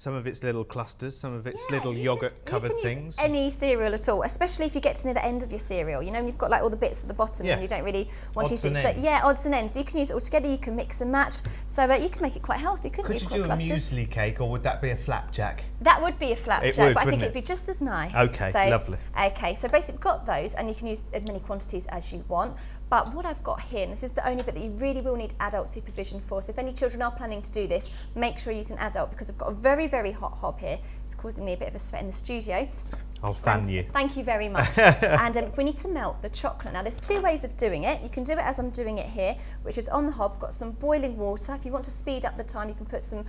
some of it's little clusters, some of it's little yogurt-covered things. Use any cereal at all, especially if you get to near the end of your cereal. You know, and you've got like all the bits at the bottom and you don't really want to use it. So yeah, odds and ends. You can use it all together. You can mix and match. So you can make it quite healthy, couldn't you? Could you do a muesli cake, or would that be a flapjack? That would be a flapjack, but I think it'd be just as nice. Okay, so, lovely. Okay, so basically, we've got those, and you can use as many quantities as you want. But what I've got here, and this is the only bit that you really will need adult supervision for, so if any children are planning to do this, make sure you use an adult, because I've got a very, very hot hob here. It's causing me a bit of a sweat in the studio. I'll fan you. Thank you very much. And we need to melt the chocolate. Now, there's two ways of doing it. You can do it as I'm doing it here, which is on the hob. I've got some boiling water. If you want to speed up the time, you can put some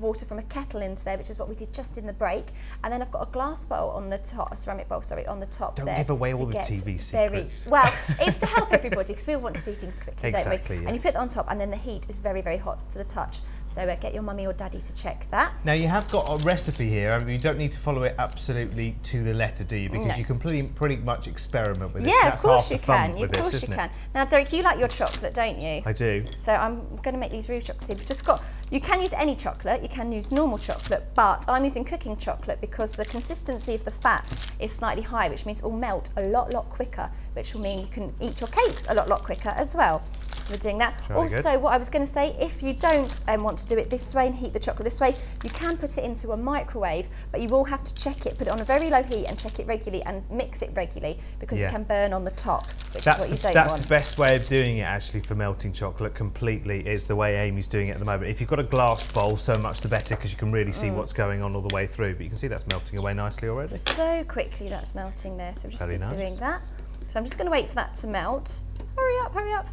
water from a kettle into there, which is what we did just in the break. And then I've got a glass bowl on the top, a ceramic bowl, sorry, on the top there. Don't give away all the TV secrets. Well, it's to help everybody, because we all want to do things quickly, don't we? Yes. And you put it on top, and then the heat is very, very hot to the touch. So get your mummy or daddy to check that. Now, you have got a recipe here. I mean, you don't need to follow it absolutely to the letter, do you? Because you can pretty much experiment with it. Yeah, of course you can. Of course you can. Now, Derek, you like your chocolate, don't you? I do. So I'm going to make these roux chocolates. We've just got. You can use any chocolate. You can use normal chocolate, but I'm using cooking chocolate because the consistency of the fat is slightly high, which means it will melt a lot quicker, which will mean you can eat your cakes a lot quicker as well. So we're doing that. Also, what I was going to say, if you don't want to do it this way and heat the chocolate this way, you can put it into a microwave, but you will have to check it, put it on a very low heat and check it regularly and mix it regularly, because it can burn on the top, which is what you don't want. That's the best way of doing it, actually, for melting chocolate completely, is the way Amy's doing it at the moment. If you've got a glass bowl, so much the better, because you can really see what's going on all the way through. But you can see that's melting away nicely already. So quickly that's melting there, so we've just been doing that. So I'm just going to wait for that to melt. Hurry up.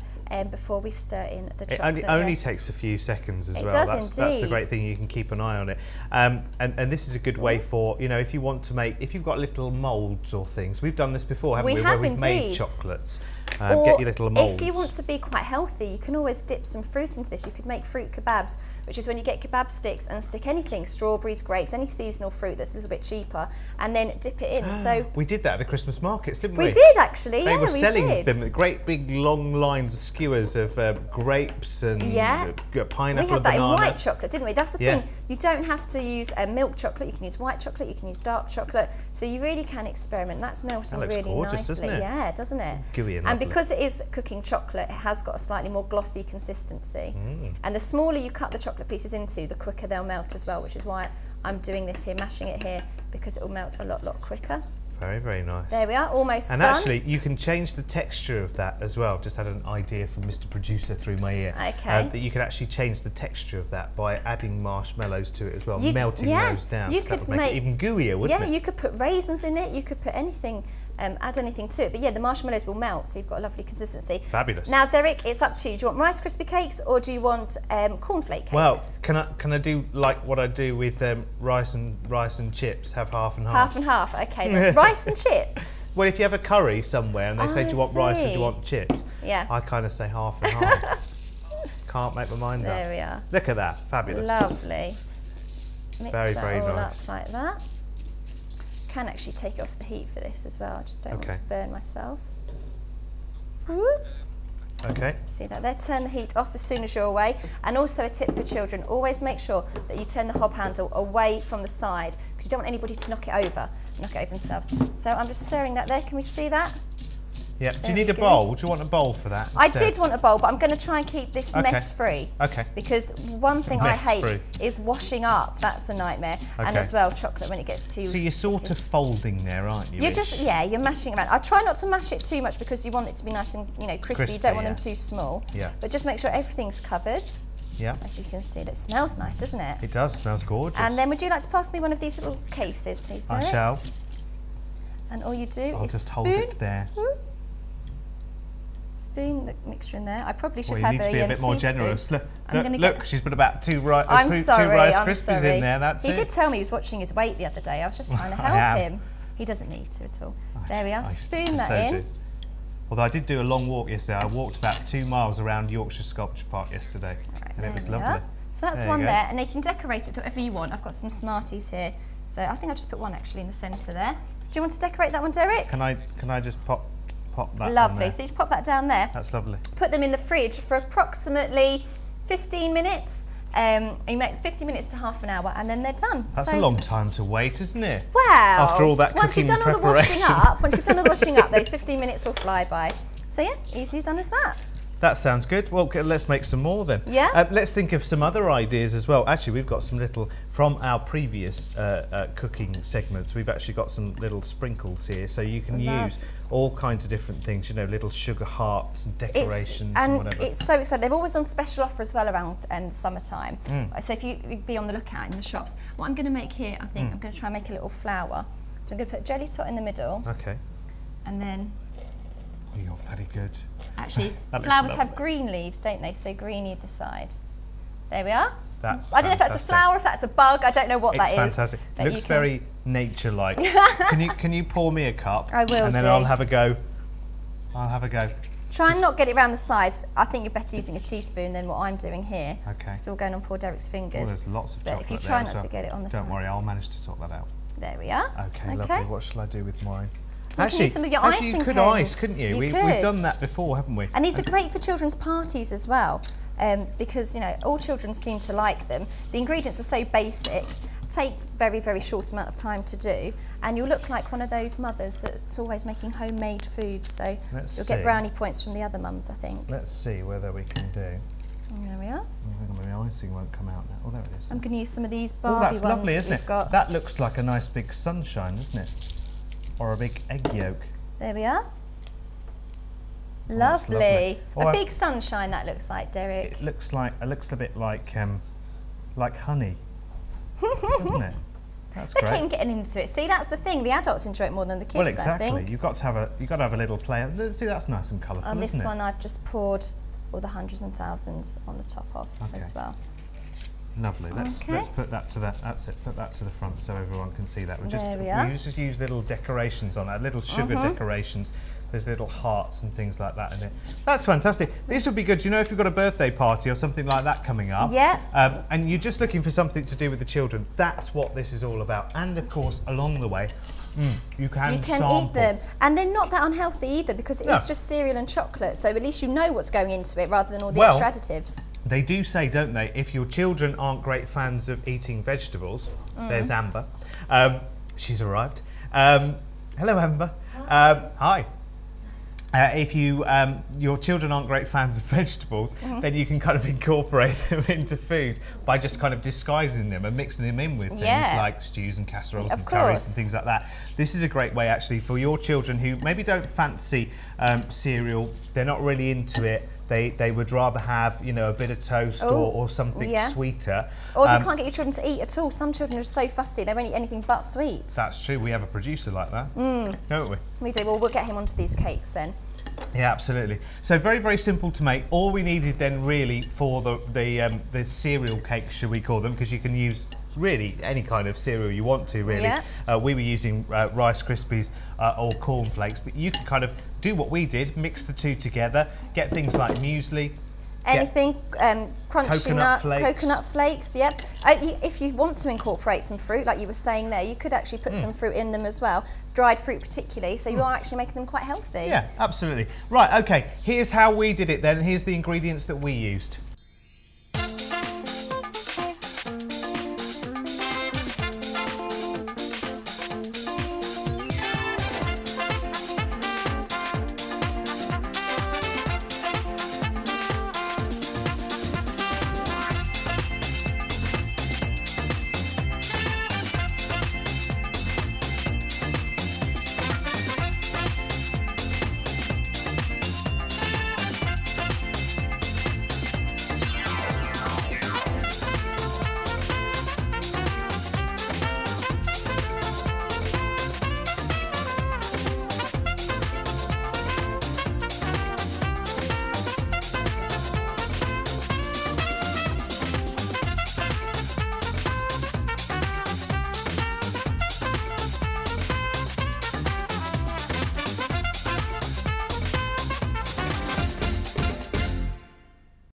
Before we stir in the chocolate. It only takes a few seconds as well. It does indeed. That's the great thing, you can keep an ey on it. And this is a good way for, you know, if you want to make, if you've got little moulds or things. We've done this before, haven't we? Where we've made chocolates. Or get your little moulds. If you want to be quite healthy, you can always dip some fruit into this. You could make fruit kebabs, which is when you get kebab sticks and stick anything, strawberries, grapes, any seasonal fruit that's a little bit cheaper, and then dip it in. So we did that at the Christmas markets, didn't we? We did, actually. They were selling them with great big long lines of skewers of grapes and pineapple. We had that in white chocolate, didn't we? That's the thing. You don't have to use milk chocolate. You can use white chocolate. You can use dark chocolate. So you really can experiment. That's melting really gorgeous, nicely. Doesn't it? Yeah, doesn't it? Gooey and lovely. Because it is cooking chocolate, it has got a slightly more glossy consistency. And the smaller you cut the chocolate pieces into, the quicker they'll melt as well, which is why I'm doing this here, mashing it here, because it will melt a lot quicker. Very, very nice. There we are, almost done. And actually, you can change the texture of that as well. Just had an idea from Mr. Producer through my ear. Okay. That you can actually change the texture of that by adding marshmallows to it as well, melting those down. You that could would make it even gooier, wouldn't it? Yeah, you could put raisins in it, you could put anything, add anything to it. But yeah, the marshmallows will melt, so you've got a lovely consistency. Fabulous. Now, Derek, it's up to you. Do you want Rice Krispie cakes or do you want cornflake cakes? Well, can I do like what I do with rice and chips? Have half and half. Half and half. Okay, then. Rice and chips. Well, if you have a curry somewhere and they say, do you want rice or do you want chips? Yeah. I kind of say half and half. Can't make my mind up. There we are. Look at that. Fabulous. Lovely. Mix very, that very all nice. up like that. Can actually take off the heat for this as well. I just don't want to burn myself. Okay. See that there? Turn the heat off as soon as you're away. And also a tip for children, always make sure that you turn the hob handle away from the side, because you don't want anybody to knock it over themselves. So I'm just stirring that there. Can we see that? Yeah. Do you need a bowl? Do you want a bowl for that? I did want a bowl, but I'm going to try and keep this mess-free. Okay. Because one thing I hate is washing up. That's a nightmare. And as well, chocolate when it gets too... So you're sort of folding there, aren't you? You're just, you're mashing around. I try not to mash it too much because you want it to be nice and, crispy. You don't want them too small. Yeah. But just make sure everything's covered. Yeah. As you can see, it smells nice, doesn't it? It does. Smells gorgeous. And then would you like to pass me one of these little cases, please, Derek? I shall. And all you do I'll is just hold it there. Spoon the mixture in there. I probably should have a teaspoon. You need to be a bit more generous. Look, she's put about two Rice Krispies in there. That's He did tell me he was watching his weight the other day. I was just trying to help him. He doesn't need to at all. There we are. Spoon that in. Although I did do a long walk yesterday. I walked about 2 miles around Yorkshire Sculpture Park yesterday, and it was lovely. So that's one there, and you can decorate it whatever you want. I've got some Smarties here, so I think I'll just put one actually in the centre there. Do you want to decorate that one, Derek? Can I just pop that? Lovely. So you just pop that down there. That's lovely. Put them in the fridge for approximately 15 minutes. You make 50 minutes to half an hour, and then they're done. That's a long time to wait, isn't it? Wow. After all that once cooking you've done all the preparation. washing up, once you've done all the washing up, those 15 minutes will fly by. So yeah, easy as done as that. That sounds good. Well, let's make some more then. Yeah. Let's think of some other ideas as well. Actually, we've got some little, from our previous cooking segments, we've actually got some little sprinkles here. So you can use all kinds of different things, you know, little sugar hearts and decorations and whatever. It's so exciting. They're always on special offer as well around the summertime. So if you'd be on the lookout in the shops. What I'm going to make here, I think, I'm going to try and make a little flower. So I'm going to put jelly tot in the middle. Okay. And then... Oh, you're very good. Actually, flowers have green leaves, don't they? So green either side. There we are. That's I don't know if that's a flower, if that's a bug. I don't know what that is. It's fantastic. It looks very nature-like. Can you pour me a cup? I will. And then I'll have a go. I'll have a go. Try and not get it around the sides. I think you're better using a teaspoon than what I'm doing here. Okay. So we're going on poor Derek's fingers. Oh, there's lots of chocolate But if you try there, not to get it on the side. Don't worry, I'll manage to sort that out. There we are. Okay, lovely. What shall I do with mine? You can use some of your icing you could pens. ice, couldn't you? We've done that before, haven't we? And these are great for children's parties as well, because you know all children seem to like them. The ingredients are so basic, take very, very short amount of time to do, and you'll look like one of those mothers that's always making homemade food. So you'll get brownie points from the other mums, I think. Let's see whether we can do. There we are. I think my icing won't come out now. Oh, there it is. I'm going to use some of these Barbie ones. Oh, that's lovely, isn't it? Got. That looks like a nice big sunshine, doesn't it? Or a big egg yolk. There we are. Oh, lovely. Oh, a big sunshine that looks like, Derek. It looks a bit like honey, doesn't it? That's Look great. at him getting into it. See, that's the thing. The adults enjoy it more than the kids. Well, exactly. I think. You've got to have a little play. See, that's nice and colourful. On this isn't it? one, I've just poured all the hundreds and thousands on the top of as well. Lovely. Let's put that to that's it. Put that to the front so everyone can see that. We just use little decorations on that, little sugar decorations. There's little hearts and things like that in it. That's fantastic. This would be good. You know, if you've got a birthday party or something like that coming up, and you're just looking for something to do with the children, that's what this is all about. And of course, along the way, you can eat them, and they're not that unhealthy either because it is just cereal and chocolate. So at least you know what's going into it rather than all the extra additives. They do say, don't they, if your children aren't great fans of eating vegetables, there's Amber. She's arrived. Hello, Amber. Hi. If your children aren't great fans of vegetables, then you can kind of incorporate them into food by just kind of disguising them and mixing them in with things like stews and casseroles and curries and things like that. This is a great way actually for your children who maybe don't fancy cereal, they're not really into it. They would rather have, you know, a bit of toast or something sweeter. Or if you can't get your children to eat at all, some children are so fussy, they won't eat anything but sweets. That's true. We have a producer like that, don't we? We do. Well, we'll get him onto these cakes then. Yeah, absolutely. So very, very simple to make. All we needed then really for the cereal cakes, should we call them, because you can use really any kind of cereal you want to, really. We were using Rice Krispies or cornflakes, but you can kind of do what we did, mix the two together, get things like muesli. Anything, crunchy coconut flakes, yep. If you want to incorporate some fruit, like you were saying there, you could actually put some fruit in them as well, dried fruit particularly, so you are actually making them quite healthy. Yeah, absolutely. Right, okay, here's how we did it then, here's the ingredients that we used.